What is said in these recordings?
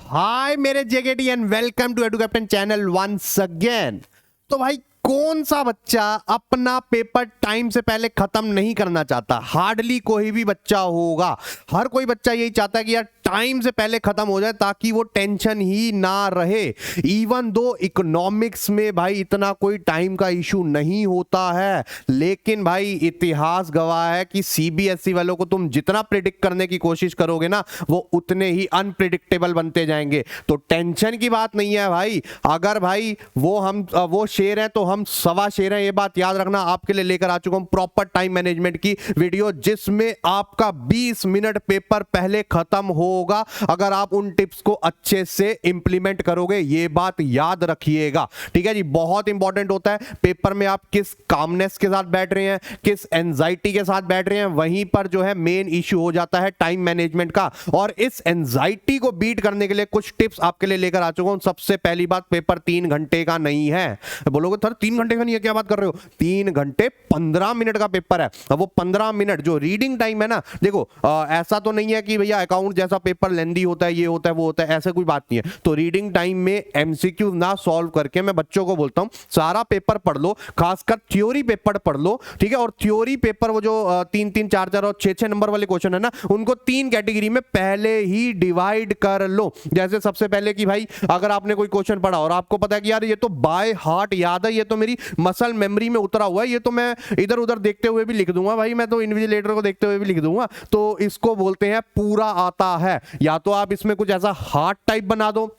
हाय मेरे जेकेटी and welcome to edu captain channel once again. तो भाई कौन सा बच्चा अपना पेपर टाइम से पहले खत्म नहीं करना चाहता? हार्डली कोई भी बच्चा होगा। हर कोई बच्चा यही चाहता है कि यार टाइम से पहले खत्म हो जाए ताकि वो टेंशन ही ना रहे। इवन दो इकोनॉमिक्स में भाई इतना कोई टाइम का इशू नहीं होता है, लेकिन भाई इतिहास गवाह है कि सीबीएसई वालों को तुम जितना प्रिडिक्ट करने की कोशिश करोगे ना वो उतने ही अनप्रिडिक्टेबल बनते जाएंगे। तो टेंशन की बात नहीं है भाई। अगर भाई वो शेर है तो हम सवा शेर हैं, ये बात याद रखना। आपके लिए लेकर आ चुका हूं प्रॉपर टाइम मैनेजमेंट की वीडियो, जिसमें आपका 20 मिनट पेपर पहले खत्म होगा अगर आप उन टिप्स को अच्छे से इंप्लीमेंट करोगे। ये बात याद रखिएगा, ठीक है जी। बहुत इंपॉर्टेंट होता है पेपर में आप किस कामनेस के साथ बैठ रहे हैं, किस एंजाइटी के साथ बैठ रहे हैं, वहीं पर जो है मेन इश्यू हो जाता है टाइम मैनेजमेंट का। और इस एंजाइटी को बीट करने के लिए कुछ टिप्स आपके लिए लेकर आ चुका हूं। सबसे पहली बात, पेपर 3 घंटे का नहीं है। बोलोगे सर 3 घंटे का नहीं है, क्या बात कर रहे हो? 3 घंटे 15 मिनट का पेपर है। अब वो 15 मिनट जो रीडिंग टाइम है ना, देखो ऐसा तो नहीं है कि भैया अकाउंट जैसा पेपर लेंदी होता है, ये होता है वो होता है, ऐसा कोई बात नहीं है। तो रीडिंग टाइम में एमसीक्यू ना सॉल्व करके मैं बच्चों को बोलता हूं सारा पेपर पढ़ लो, खासकर थ्योरी पेपर पढ़ लो, ठीक है। और थ्योरी पेपर वो जो 3-3, 4-4 और 6-6 नंबर वाले क्वेश्चन है ना, उनको 3 कैटेगरी में पहले ही डिवाइड कर लो। जैसे सबसे पहले कि भाई अगर आपने कोई क्वेश्चन पढ़ा और आपको पता है कि यार ये तो बाय हार्ट याद है, ये तो मेरी मसल मेमोरी में उतरा हुआ है, ये तो मैं इधर उधर देखते हुए भी लिख दूंगा, भाई मैं तो इन्विजिलेटर को देखते हुए भी लिख दूंगा, तो इसको बोलते हैं पूरा आता है। या तो आप इसमें कुछ ऐसा हार्ड टाइप बना दो,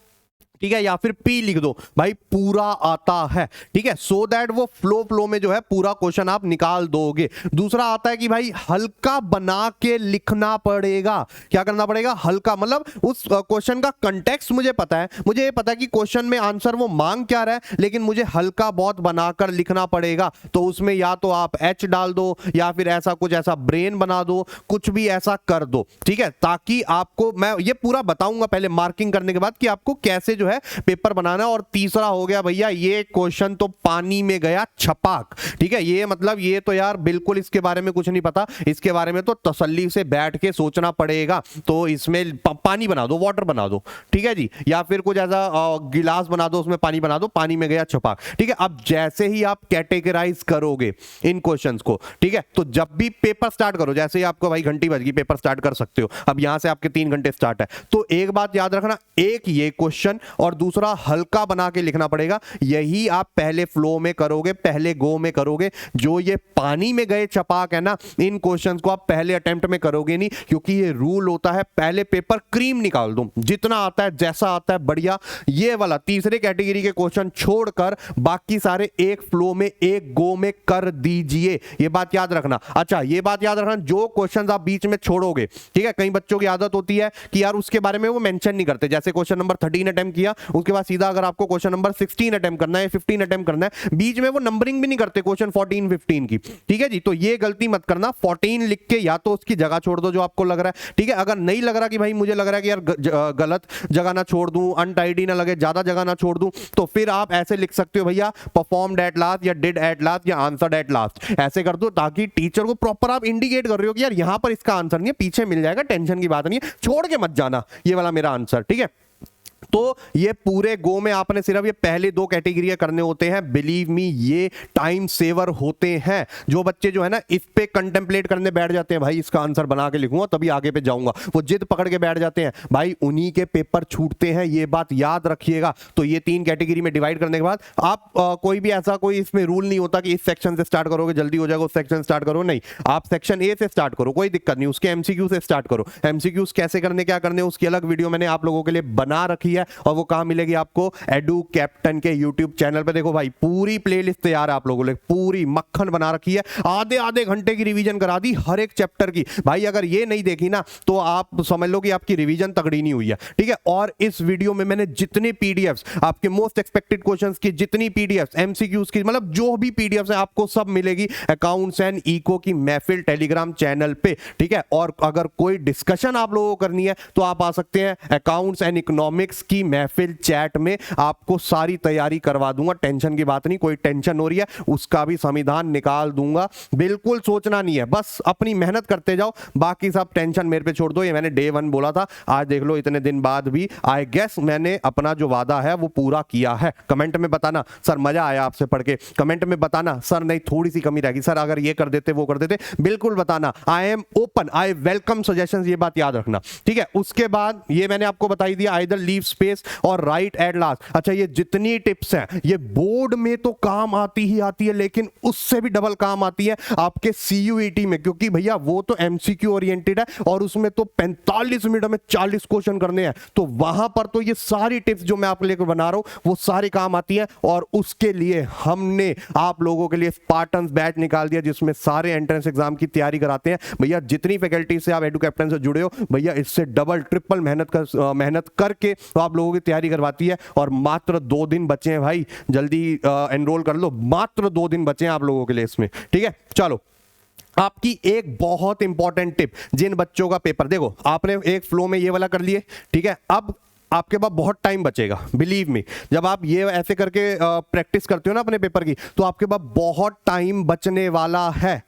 ठीक है, या फिर पी लिख दो, भाई पूरा आता है, ठीक है, सो दैट वो फ्लो में जो है पूरा क्वेश्चन आप निकाल दोगे। दूसरा आता है कि भाई हल्का बना के लिखना पड़ेगा। क्या करना पड़ेगा? हल्का, मतलब उस क्वेश्चन का कंटेक्स्ट मुझे पता है, मुझे ये पता है कि क्वेश्चन में आंसर वो मांग क्या रहा है, लेकिन मुझे हल्का बहुत बनाकर लिखना पड़ेगा। तो उसमें या तो आप एच डाल दो या फिर ऐसा कुछ ऐसा ब्रेन बना दो, कुछ भी ऐसा कर दो, ठीक है, ताकि आपको मैं ये पूरा बताऊंगा पहले मार्किंग करने के बाद कि आपको कैसे जो है पेपर बनाना। और तीसरा हो गया भैया, ये क्वेश्चन तो पानी में गया छपाक, ठीक है। ये मतलब ये तो यार बिल्कुल इसके बारे में कुछ नहीं पता, इसके बारे में तो तसल्ली से बैठ के सोचना पड़ेगा। तो इसमें पानी बना दो, वाटर बना दो, ठीक है जी, या फिर कुछ ऐसा गिलास बना दो, उसमें पानी बना दो, पानी में गया छपाक, ठीक है। अब जैसे ही आप कैटेगराइज करोगे इन क्वेश्चंस को, ठीक है, तो जब भी पेपर स्टार्ट करो, जैसे ही आपको भाई घंटी बज गई, पेपर स्टार्ट कर सकते हो। अब यहां से आपके 3 घंटे स्टार्ट है, तो एक बात याद रखना, एक ये क्वेश्चन और दूसरा हल्का बना के लिखना पड़ेगा। यही आप पहले फ्लो में करोगे, पहले गो में करोगे। जो ये पानी में गए छपाक है ना, इन क्वेश्चंस को आप पहले अटेम्प्ट में करोगे नहीं, क्योंकि ये रूल होता है पहले पेपर क्रीम निकाल दो, जितना आता है जैसा आता है बढ़िया। ये वाला तीसरे कैटेगरी के क्वेश्चन छोड़कर बाकी सारे एक फ्लो में एक गो में कर दीजिए। ये बात याद रखना। अच्छा, ये बात याद रखना, जो क्वेश्चंस आप बीच में छोड़ोगे, ठीक है, कई बच्चों की आदत होती है कि यार उसके बारे में वो मेंशन नहीं करते। जैसे क्वेश्चन नंबर 13 अटेम्प्ट किया, उसके बाद सीधा अगर आपको क्वेश्चन नंबर 16 अटेम्प्ट करना है, 15 अटेम्प्ट करना है, बीच में वो नंबरिंग भी नहीं करते क्वेश्चन 14, 15 की, ठीक है जी। तो ये गलती मत करना। 14 लिख के या तो उसकी जगह छोड़ दो जो आपको लग रहा है, ठीक है। अगर नहीं लग रहा कि भाई मुझे लग रहा है कि यार गलत जगह ना छोड़ दूं, अनटाइडी ना लगे, ज्यादा जगह ना छोड़ दूं, तो फिर आप ऐसे लिख सकते हो भैया परफॉर्म्ड एट लास्ट या डिड एट लास्ट या आंसर्ड एट लास्ट, ऐसे कर दो, ताकि टीचर को प्रॉपर आप इंडिकेट कर रहे हो कि यार यहां पर इसका आंसर नहीं है, पीछे मिल जाएगा, टेंशन की बात नहीं है, छोड़ के मत जाना ये वाला मेरा आंसर, ठीक है। तो ये पूरे गो में आपने सिर्फ ये पहले 2 कैटेगरी करने होते हैं। बिलीव मी, ये टाइम सेवर होते हैं। जो बच्चे जो है ना इस पे कंटेम्पलेट करने बैठ जाते हैं, भाई इसका आंसर बना के लिखूंगा तभी आगे पे जाऊंगा, वो जिद पकड़ के बैठ जाते हैं, भाई उन्हीं के पेपर छूटते हैं, ये बात याद रखिएगा। तो ये 3 कैटेगरी में डिवाइड करने के बाद आप कोई भी ऐसा कोई इसमें रूल नहीं होता कि इस सेक्शन से स्टार्ट करोगे जल्दी हो जाएगा, उस सेक्शन से स्टार्ट करो, नहीं, आप सेक्शन ए से स्टार्ट करो, कोई दिक्कत नहीं, उसके एमसीक्यू से स्टार्ट करो। एमसीक्यूज कैसे करने, क्या करने, उसकी अलग वीडियो मैंने आप लोगों के लिए बना रखी है, और वो कहां मिलेगी आपको? एडू कैप्टन के यूट्यूब चैनल पे। देखो भाई पूरी प्लेलिस्ट तैयार है आप लोगों के लिए, पूरी मक्खन बना रखी है, आधे आधे घंटे की रिवीजन करा दी हर एक चैप्टर की। भाई अगर ये नहीं देखी ना तो आप समझ लो कि आपकी रिवीजन तगड़ी नहीं हुई है, ठीक है। और इस वीडियो में मैंने जितने पीडीएफ्स, आपके मोस्ट एक्सपेक्टेड क्वेश्चंस की जितनी पीडीएफ्स, एमसीक्यूज की, मतलब जो भी पीडीएफ्स है आपको सब मिलेगी अकाउंट्स एंड इको की महफिल टेलीग्राम चैनल पे, ठीक है। और अगर कोई डिस्कशन आप लोगों को करनी है तो आप आ सकते हैं अकाउंट्स एंड इकोनॉमिक्स मैथमेटिक्स की महफिल चैट में आपको सारी तैयारी करवा दूंगा, टेंशन की बात नहीं, कोई टेंशन हो रही है उसका भी संविधान निकाल दूंगा, बिल्कुल सोचना नहीं है, बस अपनी मेहनत करते जाओ, बाकी सब टेंशन मेरे पे छोड़ दो। ये मैंने डे 1 बोला था, आज देख लो इतने दिन बाद भी आई गेस मैंने अपना जो वादा है वो पूरा किया है। कमेंट में बताना सर मजा आया आपसे पढ़ के, कमेंट में बताना सर नहीं थोड़ी सी कमी रहेगी, सर अगर ये कर देते वो कर देते, बिल्कुल बताना। I am open, I welcome suggestions, ये बात याद रखना, ठीक है। उसके बाद ये मैंने आपको बता ही दिया, आइदर लीव स्पेस और राइट एट लास्ट। अच्छा ये जितनी टिप्स हैं ये बोर्ड में तो काम आती ही आती है, लेकिन उससे भी डबल काम आती है आपके सीयूईटी में, क्योंकि भैया वो तो एमसीक्यू ओरिएंटेड है और उसमें तो 45 मिनट में 40 क्वेश्चन करने हैं, तो वहां पर तो ये सारी टिप्स जो मैं आपके लिए बना रहा हूं वो सारी काम आती है। और उसके लिए हमने आप लोगों के लिए स्पार्टन्स बैच निकाल दिया जिसमें सारे एंट्रेंस एग्जाम की तैयारी कराते हैं। भैया जितनी फैकल्टी से आप एडू कैप्टन से जुड़े हो भैया इससे डबल ट्रिपल मेहनत करके तो आप लोगों की तैयारी करवाती है। और मात्र 2 दिन बचे हैं भाई, जल्दी एनरोल कर लो, मात्र 2 दिन बचे हैं आप लोगों के लिए इसमें, ठीक है। चलो आपकी एक बहुत इंपॉर्टेंट टिप, जिन बच्चों का पेपर देखो आपने एक फ्लो में ये वाला कर लिए, ठीक है, अब आपके पास बहुत टाइम बचेगा, बिलीव मी, जब आप ये ऐसे करके प्रैक्टिस करते हो ना अपने पेपर की, तो आपके पास बहुत टाइम बचने वाला है।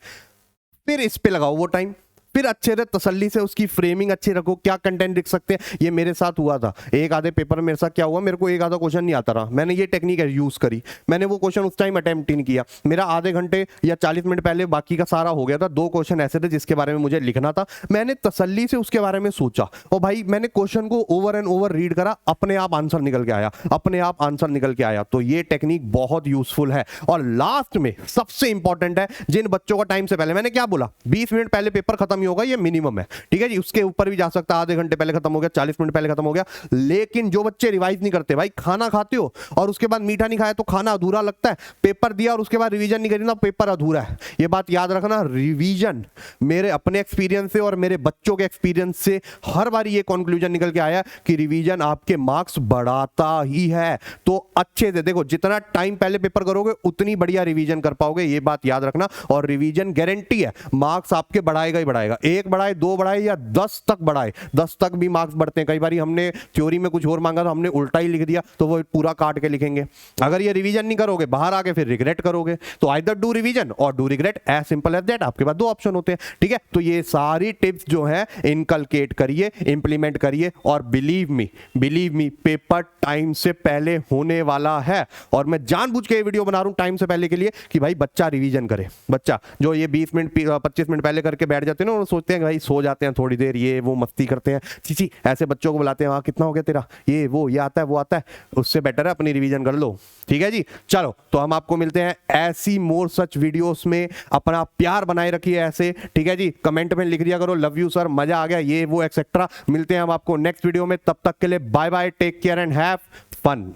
फिर इस पे लगाओ वो टाइम, फिर अच्छे से तसल्ली से उसकी फ्रेमिंग अच्छी रखो, क्या कंटेंट लिख सकते हैं। ये मेरे साथ हुआ था, एक आधे पेपर मेरे साथ क्या हुआ, मेरे को एक आधा क्वेश्चन नहीं आता रहा, मैंने ये टेक्निक यूज करी, मैंने वो क्वेश्चन उस टाइम अटेम्प्ट ही नहीं किया, मेरा आधे घंटे या 40 मिनट पहले बाकी का सारा हो गया था। 2 क्वेश्चन ऐसे थे जिसके बारे में मुझे लिखना था, मैंने तसल्ली से उसके बारे में सोचा और भाई मैंने क्वेश्चन को ओवर एंड ओवर रीड करा, अपने आप आंसर निकल के आया, अपने आप आंसर निकल के आया। तो ये टेक्निक बहुत यूजफुल है। और लास्ट में सबसे इंपॉर्टेंट है, जिन बच्चों का टाइम से पहले, मैंने क्या बोला 20 मिनट पहले पेपर खत्म ही होगा, ये मिनिमम है, ठीक है जी, उसके ऊपर भी जा सकता है, आधे घंटे पहले खत्म हो गया, 40 मिनट पहले खत्म हो गया। लेकिन जो बच्चे रिवाइज नहीं करते, भाई खाना खाते हो और उसके बाद मीठा नहीं खाया तो खाना अधूरा लगता है, पेपर दिया और उसके बाद रिवीजन नहीं करी ना पेपर अधूरा है। ये बात याद रखना, रिवीजन मेरे अपने एक्सपीरियंस से और मेरे बच्चों के एक्सपीरियंस से हर बार ये कंक्लूजन निकल के आया कि रिवीजन आपके मार्क्स बढ़ाता ही है। तो अच्छे से देखो, जितना टाइम पहले पेपर करोगे उतनी बढ़िया रिवीजन कर पाओगे, ये बात याद रखना। और रिवीजन गारंटी है मार्क्स आपके बढ़ाएगा ही बढ़ाएगा, 1 बढ़ाए 2 बढ़ाए या 10 तक बढ़ाए, 10 तक भी मार्क्स बढ़ते हैं। कई बार हमने थ्योरी में कुछ और मांगा तो हमने उल्टा ही लिख दिया, तो वो पूरा काट के लिखेंगे। अगर ये रिवीजन नहीं करोगे बाहर आके फिर रिग्रेट करोगे। तो आइदर डू रिवीजन और do regret, as simple as that. आपके पास 2 ऑप्शन होते हैं, ठीक है। तो ये सारी टिप्स जो है इनकलकेट करिए, इंप्लीमेंट करिए और बिलीव मी पेपर टाइम से पहले होने वाला है। और मैं जानबूझ के ये वीडियो बना रहा हूं टाइम से पहले के लिए कि भाई बच्चा रिवीजन करे। बच्चा जो ये 20 मिनट 25 मिनट पहले करके बैठ जाते हैं ना, वो सोचते हैं भाई सो जाते हैं थोड़ी देर, ये वो मस्ती करते हैं, चीची ऐसे बच्चों को बुलाते हैं, वहां कितना हो गया तेरा, ये वो ये आता है वो आता है, उससे बेटर है अपनी रिवीजन कर लो, ठीक है जी। चलो तो हम आपको मिलते हैं ऐसी मोर सच वीडियोस में, अपना प्यार बनाए रखिए ऐसे, ठीक है जी। कमेंट में लिख दिया करो लव यू सर, मजा आ गया, ये वो एक्सेट्रा। मिलते हैं हम आपको नेक्स्ट वीडियो में, तब तक के लिए bye bye, take care and have fun.